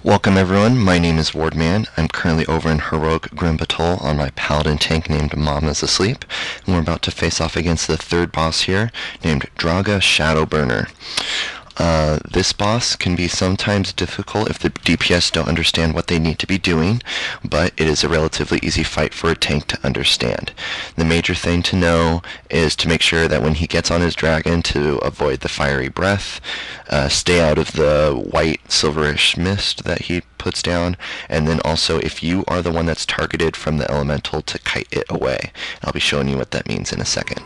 Welcome everyone, my name is Wardman. I'm currently over in Heroic Batol on my paladin tank named Mama's Asleep, and we're about to face off against the third boss here, named Drahga Shadowburner. This boss can be sometimes difficult if the DPS don't understand what they need to be doing, but it is a relatively easy fight for a tank to understand. The major thing to know is to make sure that when he gets on his dragon to avoid the fiery breath, stay out of the white silverish mist that he puts down, and then also if you are the one that's targeted from the elemental, to kite it away. I'll be showing you what that means in a second.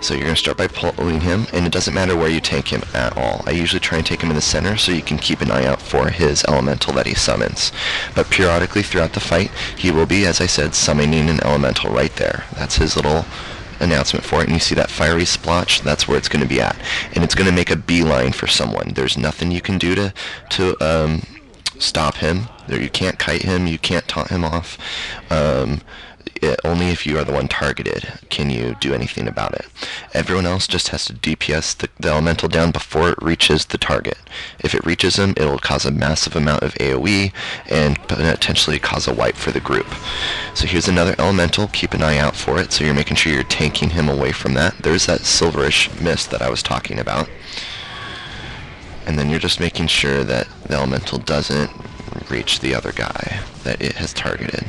So you're going to start by pulling him, and it doesn't matter where you tank him at all. I usually try and take him in the center so you can keep an eye out for his elemental that he summons. But periodically throughout the fight, he will be, as I said, summoning an elemental right there. That's his little announcement for it, and you see that fiery splotch, that's where it's going to be at. And it's going to make a beeline for someone. There's nothing you can do to stop him. You can't kite him, you can't taunt him off. Only if you are the one targeted can you do anything about it. Everyone else just has to DPS the elemental down before it reaches the target. If it reaches him, it will cause a massive amount of AoE and potentially cause a wipe for the group. So here's another elemental, keep an eye out for it, so you're making sure you're tanking him away from that. There's that silverish mist that I was talking about. And then you're just making sure that the elemental doesn't reach the other guy that it has targeted.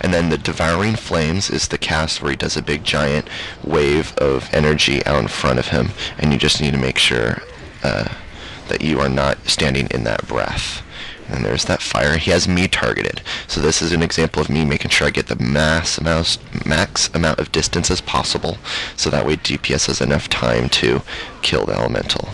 And then the Devouring Flames is the cast where he does a big giant wave of energy out in front of him, and you just need to make sure that you are not standing in that breath. And there's that fire. He has me targeted, so this is an example of me making sure I get the max amount of distance as possible, so that way DPS has enough time to kill the elemental.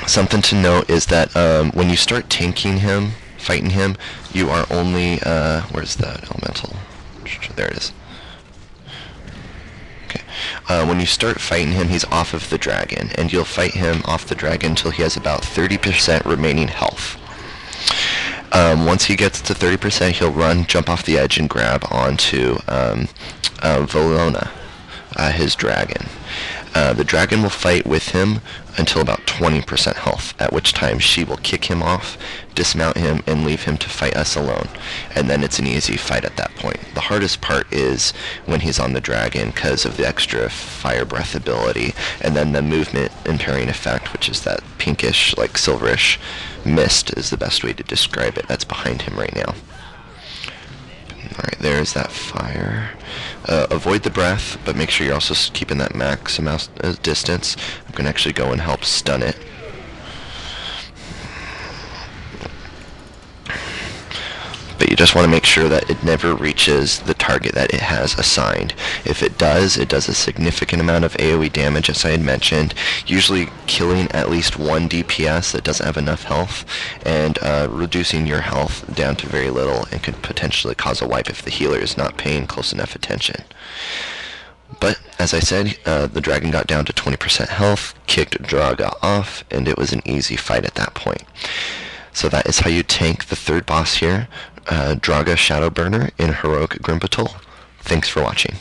Something to note is that when you start tanking him, fighting him, you are only, where's that elemental? There it is. Okay. When you start fighting him, he's off of the dragon, and you'll fight him off the dragon until he has about 30% remaining health. Once he gets to 30%, he'll run, jump off the edge, and grab onto Volona, his dragon. The dragon will fight with him until about 20% health, at which time she will kick him off, dismount him, and leave him to fight us alone. And then it's an easy fight at that point. The hardest part is when he's on the dragon because of the extra fire breath ability, and then the movement impairing effect, which is that pinkish, like silverish mist is the best way to describe it. That's behind him right now. Alright, there's that fire. Avoid the breath, but make sure you're also keeping that max amount of distance. I'm going to actually go and help stun it. But you just want to make sure that it never reaches the target that it has assigned. If it does a significant amount of AoE damage, as I had mentioned, usually killing at least one DPS that doesn't have enough health, and reducing your health down to very little, and could potentially cause a wipe if the healer is not paying close enough attention. But, as I said, the dragon got down to 20% health, kicked Drahga off, and it was an easy fight at that point. So that is how you tank the third boss here, Drahga Shadowburner in Heroic Batol. Thanks for watching.